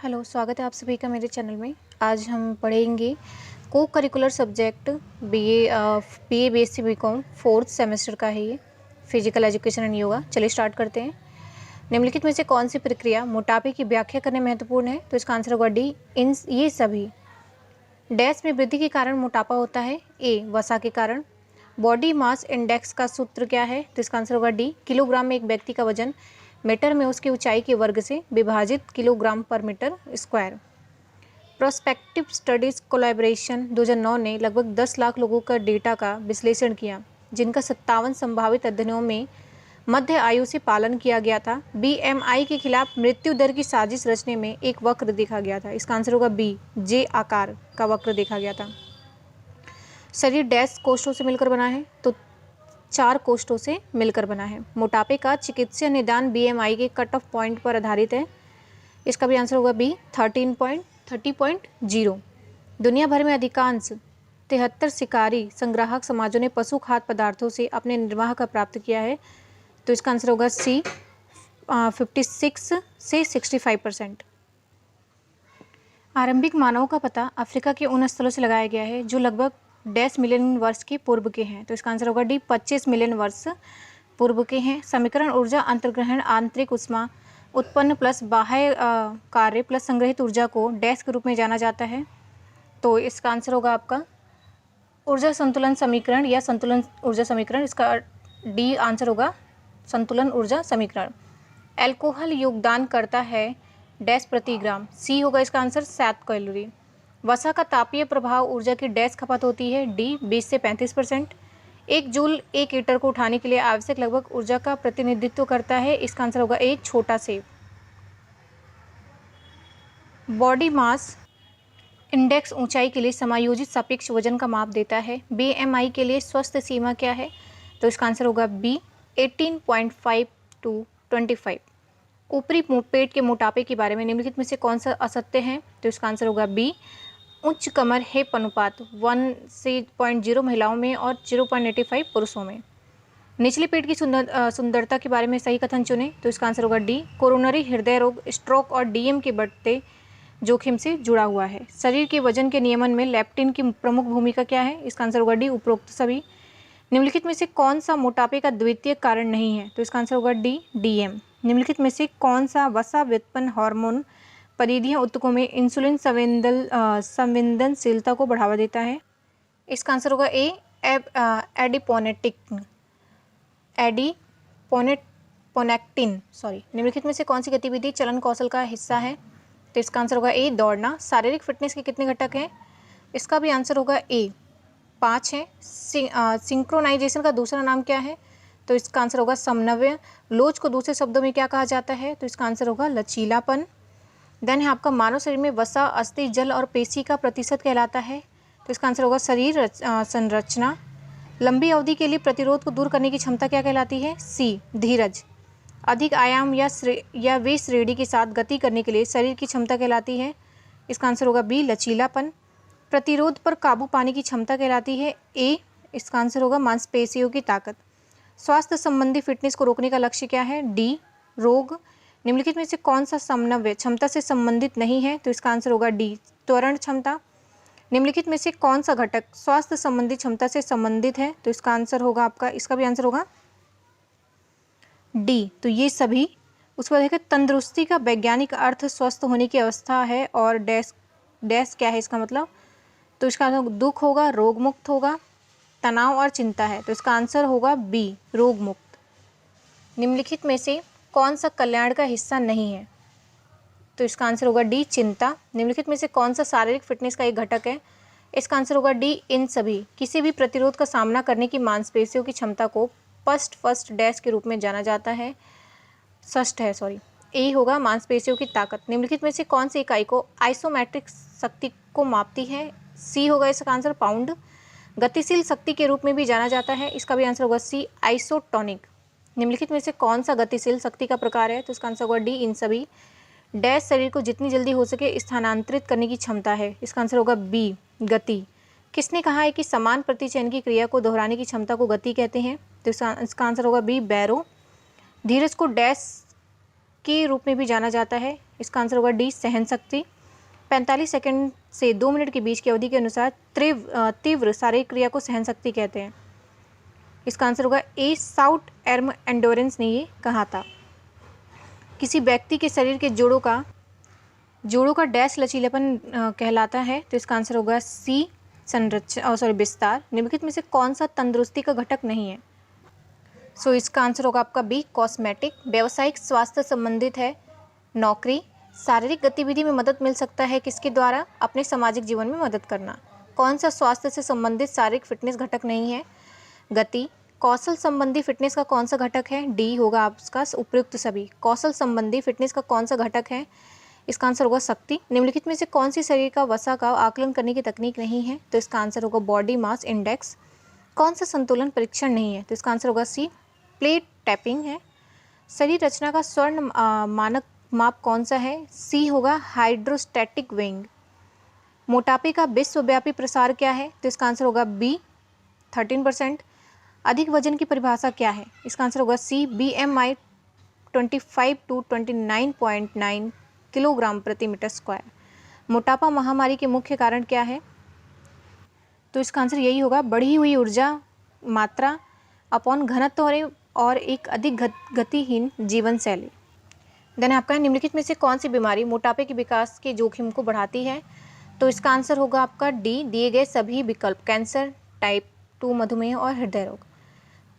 Hello, स्वागत है आप सभी का मेरे चैनल में। आज हम पढ़ेंगे co-curricular subject BA BSc BCom fourth semester का है ये फिजिकल एजुकेशन एंड योगा। चलिए स्टार्ट करते हैं। निम्नलिखित में से कौन सी प्रक्रिया मोटापे की व्याख्या करने में महत्वपूर्ण है? तो इसका आंसर होगा डी, इन ये सभी। डैश में वृद्धि के कारण मोटापा होता है? ए, वसा के कारण। बॉडी मास इंडेक्स का सूत्र क्या है? तो इसका आंसर होगा डी, किलोग्राम में एक व्यक्ति का वजन मीटर में उसकी ऊंचाई के वर्ग से विभाजित किलोग्राम पर metre square. Prospective studies collaboration 2009 ने लगभग 10 लाख लोगों का डेटा का विश्लेषण किया, जिनका 57 संभावित अध्ययनों में मध्य आयु से पालन किया गया था। बीएमआई के खिलाफ मृत्यु दर की साजिश रचने में एक वक्र देखा गया था। इसका आंसर होगा बी, जे आकार का वक्र देखा गया था। शरीर डैश कोष्ठों से मिलकर बना है? तो 4 कोष्ठों से मिलकर बना है। मोटापे का चिकित्सीय निदान बीएमआई के कट ऑफ पॉइंट पर आधारित है। इसका भी आंसर होगा बी, 30.0। दुनिया भर में अधिकांश 73 शिकारी संग्राहक समाजों ने पशु खाद्य पदार्थों से अपने निर्वाह का प्राप्त किया है। तो इसका आंसर होगा सी, 56 से 65%। आरंभिक मानवों का पता अफ्रीका के उन स्थलों से लगाया गया है जो लगभग 10 मिलियन वर्ष के पूर्व के हैं। तो इसका आंसर होगा डी, 25 मिलियन वर्ष पूर्व के हैं। समीकरण ऊर्जा अंतर्ग्रहण आंतरिक उष्मा उत्पन्न प्लस बाह्य कार्य प्लस संग्रहित ऊर्जा को डैश के रूप में जाना जाता है। तो इसका आंसर होगा आपका ऊर्जा संतुलन समीकरण या संतुलन ऊर्जा समीकरण। इसका डी आंसर होगा संतुलन ऊर्जा समीकरण। अल्कोहल योगदान करता है डैश प्रति ग्राम? सी होगा इसका आंसर 7 कैलोरी। वसा का तापीय प्रभाव ऊर्जा की डैश खपत होती है? डी, 20 से 35%। 1 जूल 1 लीटर को उठाने के लिए आवश्यक लगभग ऊर्जा का प्रतिनिधित्व करता है? इसका आंसर होगा एक छोटा सेब। बॉडी मास इंडेक्स ऊंचाई के लिए समायोजित सापेक्ष वजन का माप देता है। बीएमआई के लिए स्वस्थ सीमा क्या है? तो इसका आंसर होगा बी, 18.5 to 25। ऊपरी पेट के मोटापे के बारे में निम्नलिखित में से कौन सा असत्य है? तो इसका आंसर होगा बी, उच्च कमर हिप अनुपात 1:0 महिलाओं में और 0.85 पुरुषों में। निचले पेट की सुंदरता के बारे में सही कथन चुनें। तो इसका आंसर होगा डी, कोरोनरी हृदय रोग, स्ट्रोक और डीएम के बढ़ते जोखिम से जुड़ा हुआ है। शरीर के वजन के नियमन में लेप्टिन की प्रमुख भूमिका क्या है? इसका आंसर होगा डी, उपरोक्त सभी। निम्नलिखित में से कौन सा मोटापे का द्वितीयक कारण नहीं है? तो इसका आंसर होगा डी, डीएम। निम्नलिखित में से कौन सा वसा व्युत्पन्न हार्मोन परिधीय ऊतकों में इंसुलिन संवेदनशीलता को बढ़ावा देता है? इसका आंसर होगा ए, एडिपोनेक्टिन। निम्नलिखित में से कौन सी गतिविधि चलन कौशल का हिस्सा है? तो इसका आंसर होगा ए, दौड़ना। शारीरिक फिटनेस के कितने घटक हैं? इसका भी आंसर होगा ए, 5 है। सिंक्रोनाइजेशन का दूसरा नाम क्या है? तो इसका आंसर होगा समन्वय। लोच को दूसरे शब्दों में क्या कहा जाता है? तो इसका आंसर होगा लचीलापन। देन है आपका मानव शरीर में वसा, अस्थि, जल और पेशी का प्रतिशत कहलाता है? तो इसका आंसर होगा शरीर संरचना। लंबी अवधि के लिए प्रतिरोध को दूर करने की क्षमता क्या कहलाती है? सी, धीरज। अधिक आयाम या वे श्रेणी के साथ गति करने के लिए शरीर की क्षमता कहलाती है? इसका आंसर होगा बी, लचीलापन। प्रतिरोध पर काबू पाने की क्षमता कहलाती है? ए, इसका आंसर होगा मांसपेशियों की ताकत। स्वास्थ्य संबंधी फिटनेस को रोकने का लक्ष्य क्या है? डी, रोग। निम्नलिखित में से कौन सा समन्वय क्षमता से संबंधित नहीं है? तो इसका आंसर होगा डी, त्वरण क्षमता। निम्नलिखित में से कौन सा घटक स्वास्थ्य संबंधी क्षमता से संबंधित है? तो इसका आंसर होगा आपका, इसका भी आंसर होगा डी, तो ये सभी। उसके बाद देखिए तंदुरुस्ती का वैज्ञानिक अर्थ स्वस्थ होने की अवस्था है और डैश क्या है इसका मतलब? तो इसका आंसर दुख होगा, रोग मुक्त होगा, तनाव और चिंता है। तो इसका आंसर होगा बी, रोग मुक्त। निम्नलिखित में से कौन सा कल्याण का हिस्सा नहीं है? तो इसका आंसर होगा डी, चिंता। निम्नलिखित में से कौन सा शारीरिक फिटनेस का एक घटक है? इसका आंसर होगा डी, इन सभी। किसी भी प्रतिरोध का सामना करने की मांसपेशियों की क्षमता को फर्स्ट डैश के रूप में जाना जाता है। ए होगा मांसपेशियों की ताकत। निम्नलिखित में से कौन सी इकाई को आइसोमेट्रिक शक्ति को मापती है? सी होगा इसका आंसर पाउंड। गतिशील शक्ति के रूप में भी जाना जाता है? इसका भी आंसर होगा सी, आइसोटोनिक। निम्नलिखित में से कौन सा गतिशील शक्ति का प्रकार है? तो इसका आंसर होगा डी, इन सभी। डैश शरीर को जितनी जल्दी हो सके स्थानांतरित करने की क्षमता है? इसका आंसर होगा बी, गति। किसने कहा है कि समान प्रतिचयन की क्रिया को दोहराने की क्षमता को गति कहते हैं? तो इसका आंसर होगा बी, बैरो। धीरज को डैश के रूप में भी जाना जाता है? इसका आंसर होगा डी सहन शक्ति। 45 सेकंड से 2 मिनट के बीच की अवधि के अनुसार तीव्र शारीरिक क्रिया को सहन शक्ति कहते हैं। इसका आंसर होगा ए शाउट एर्म एंडोरेंस ने ये कहा था। किसी व्यक्ति के शरीर के जोड़ों का डैश लचीलापन कहलाता है, तो इसका आंसर होगा सी संरचना विस्तार। निम्नलिखित में से कौन सा तंदुरुस्ती का घटक नहीं है? इसका आंसर होगा आपका बी कॉस्मेटिक। व्यावसायिक स्वास्थ्य संबंधित है नौकरी। शारीरिक गतिविधि में मदद मिल सकता है किसके द्वारा? अपने सामाजिक जीवन में मदद करना। कौन सा स्वास्थ्य से संबंधित शारीरिक फिटनेस घटक नहीं है? गति। कौशल संबंधी फिटनेस का कौन सा घटक है? डी होगा आपका उपयुक्त सभी। कौशल संबंधी फिटनेस का कौन सा घटक है? इसका आंसर होगा शक्ति। निम्नलिखित में से कौन सी शरीर का वसा का आकलन करने की तकनीक नहीं है? तो इसका आंसर होगा बॉडी मास इंडेक्स। कौन सा संतुलन परीक्षण नहीं है? तो इसका आंसर होगा सी प्लेट टैपिंग है। शरीर रचना का स्वर्ण मानक माप कौन सा है? सी होगा हाइड्रोस्टैटिक वेइंग। मोटापे का विश्वव्यापी प्रसार क्या है? तो इसका आंसर होगा बी 13%। अधिक वजन की परिभाषा क्या है? इसका आंसर होगा सी BMI 25 to 29.9 किलोग्राम प्रति मीटर स्क्वायर। मोटापा महामारी के मुख्य कारण क्या है? तो इसका आंसर यही होगा बढ़ी हुई ऊर्जा मात्रा अपॉन घनत्व और एक अधिक गतिहीन जीवन शैली। देन आपका निम्नलिखित में से कौन सी बीमारी मोटापे के विकास के जोखिम को बढ़ाती है? तो इसका आंसर होगा आपका डी दिए गए सभी विकल्प। कैंसर, टाइप 2 मधुमेह और हृदय रोग।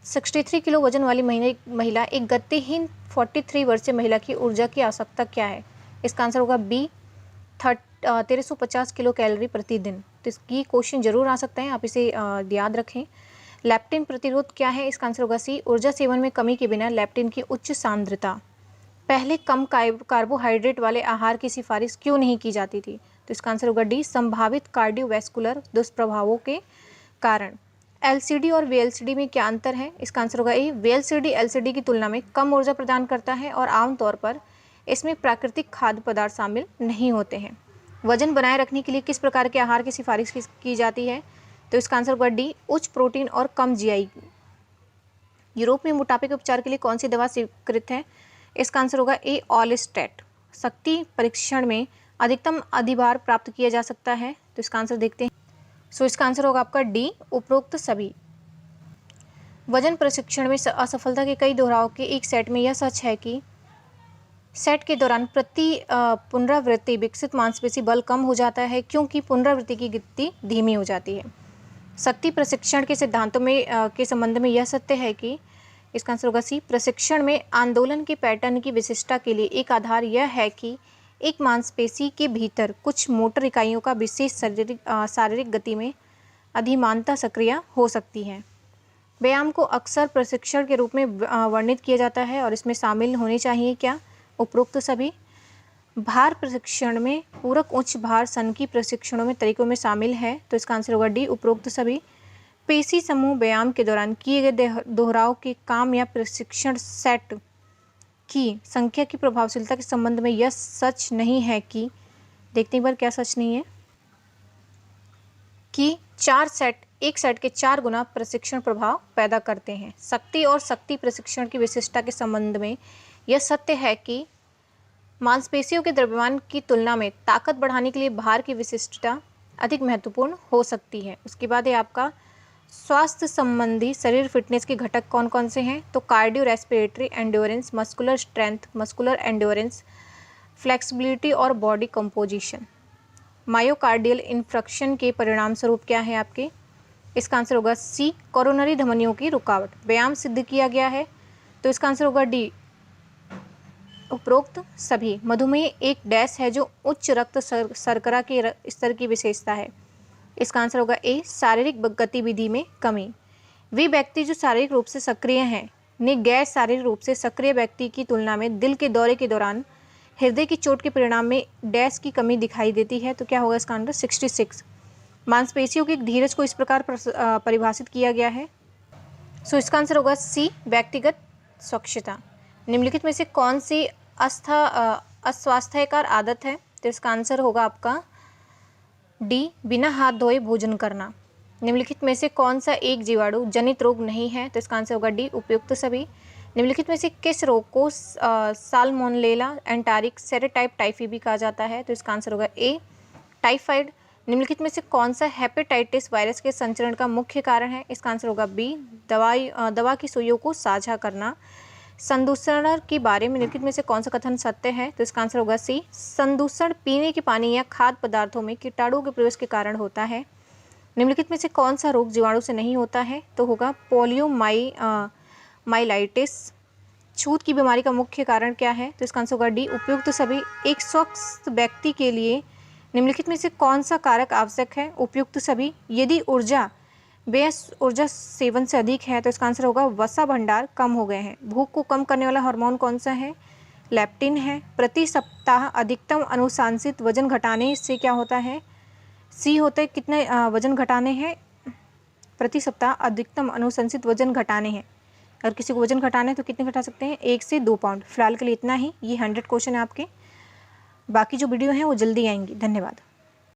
63 किलो वजन वाली महिला एक गतिहीन 43 वर्षीय महिला की ऊर्जा की आवश्यकता क्या है? इसका आंसर होगा बी 1350 किलो कैलोरी प्रतिदिन। तो इसकी क्वेश्चन जरूर आ सकते हैं, आप इसे याद रखें। लेप्टिन प्रतिरोध क्या है? इसका आंसर होगा सी ऊर्जा सेवन में कमी के बिना लेप्टिन की उच्च सांद्रता। पहले कम कार्बोहाइड्रेट वाले आहार की सिफारिश क्यों नहीं की जाती थी? तो इसका आंसर होगा डी संभावित कार्डियोवैस्कुलर दुष्प्रभावों के कारण। एलसीडी और वीएलसीडी में क्या अंतर है? इसका आंसर होगा ए वीएलसीडी एलसीडी की तुलना में कम ऊर्जा प्रदान करता है और आमतौर पर इसमें प्राकृतिक खाद्य पदार्थ शामिल नहीं होते हैं। वजन बनाए रखने के लिए किस प्रकार के आहार की सिफारिश की जाती है? तो इसका आंसर होगा डी उच्च प्रोटीन और कम जीआई। यूरोप में मोटापे के उपचार के लिए कौन सी दवा स्वीकृत है? इसका आंसर होगा ए ऑलिस्टेट। शक्ति परीक्षण में अधिकतम अधिभार प्राप्त किया जा सकता है, तो इसका आंसर देखते हैं। इसका आंसर होगा आपका डी उपरोक्त सभी। वजन प्रशिक्षण में असफलता के कई दोहराव के एक सेट में यह सच है कि सेट के दौरान प्रति पुनरावृत्ति विकसित मांसपेशी बल कम हो जाता है क्योंकि पुनरावृत्ति की गति धीमी हो जाती है। शक्ति प्रशिक्षण के सिद्धांतों में के संबंध में यह सत्य है कि इसका आंसर होगा सी प्रशिक्षण में आंदोलन के पैटर्न की विशिष्टता के लिए एक आधार यह है कि एक मांसपेशी के भीतर कुछ मोटर इकाइयों का विशेष शारीरिक गति में अधिमानता सक्रिय हो सकती है। व्यायाम को अक्सर प्रशिक्षण के रूप में वर्णित किया जाता है और इसमें शामिल होने चाहिए क्या? उपरोक्त सभी। भार प्रशिक्षण में पूरक उच्च भार सनकी प्रशिक्षणों में तरीकों में शामिल है, तो इसका आंसर होगा डी उपरोक्त सभी। पेशी समूह व्यायाम के दौरान किए गए दोहराव के काम या प्रशिक्षण सेट की संख्या की प्रभावशीलता के संबंध में यह सच नहीं है कि देखते एक बार क्या सच नहीं है कि एक सेट के 4 गुना प्रशिक्षण प्रभाव पैदा करते हैं। शक्ति और शक्ति प्रशिक्षण की विशिष्टता के संबंध में यह सत्य है कि मांसपेशियों के द्रव्यमान की तुलना में ताकत बढ़ाने के लिए भार की विशिष्टता अधिक महत्वपूर्ण हो सकती है। उसके बाद है आपका स्वास्थ्य संबंधी शरीर फिटनेस के घटक कौन कौन से हैं? तो cardio respiratory endurance, muscular strength, muscular endurance, flexibility और बॉडी कंपोजिशन। मायोकार्डियल इन्फ्रक्शन के परिणाम स्वरूप क्या है आपके? इसका आंसर होगा सी कोरोनरी धमनियों की रुकावट। व्यायाम सिद्ध किया गया है, तो इसका आंसर होगा डी उपरोक्त सभी। मधुमेह एक डैश है जो उच्च रक्त शर्करा के स्तर की विशेषता है। इसका आंसर होगा ए शारीरिक गतिविधि में कमी। वे व्यक्ति जो शारीरिक रूप से सक्रिय हैं ने गैर शारीरिक रूप से सक्रिय व्यक्ति की तुलना में दिल के दौरे के दौरान हृदय की चोट के परिणाम में डैश की कमी दिखाई देती है, तो क्या होगा इसका आंसर 66। मांसपेशियों की धीरज को इस प्रकार परिभाषित किया गया है, इसका आंसर होगा सी व्यक्तिगत स्वच्छता। निम्नलिखित में से कौन सी अस्वास्थ्यकर आदत है? तो इसका आंसर होगा आपका डी बिना हाथ धोए भोजन करना। निम्नलिखित में से कौन सा एक जीवाणु जनित रोग नहीं है? तो इसका आंसर होगा डी उपयुक्त सभी। निम्नलिखित में से किस रोग को साल्मोनेला एंटेरिक सेरोटाइप टाइफी भी कहा जाता है? तो इसका आंसर होगा ए टाइफाइड। निम्नलिखित में से कौन सा हेपेटाइटिस वायरस के संचरण का मुख्य कारण है? इसका आंसर होगा बी दवा की सुइयों को साझा करना। संदूषण के बारे में निम्नलिखित में से कौन सा कथन सत्य है? तो इसका आंसर होगा सी संदूषण पीने के पानी या खाद्य पदार्थों में कीटाणु के प्रवेश के कारण होता है। निम्नलिखित में से कौन सा रोग जीवाणु से नहीं होता है? तो होगा पोलियोमाइलाइटिस। छूत की बीमारी का मुख्य कारण क्या है? तो इसका आंसर होगा डी उपयुक्त सभी। एक स्वस्थ व्यक्ति के लिए निम्नलिखित में से कौन सा कारक आवश्यक है? उपयुक्त सभी। यदि ऊर्जा सेवन से अधिक है तो इसका आंसर होगा वसा भंडार कम हो गए हैं। भूख को कम करने वाला हार्मोन कौन सा है? लेप्टिन है। प्रति सप्ताह अधिकतम अनुशंसित वजन घटाने से क्या होता है? सी होता है कितने वजन घटाने हैं? प्रति सप्ताह अधिकतम अनुशंसित वजन घटाने हैं। अगर किसी को वजन घटाना है तो कितने घटा सकते हैं? 1 से 2 पाउंड। फिलहाल के लिए इतना ही। ये 100 क्वेश्चन है आपके। बाकी जो वीडियो हैं वो जल्दी आएंगी। धन्यवाद।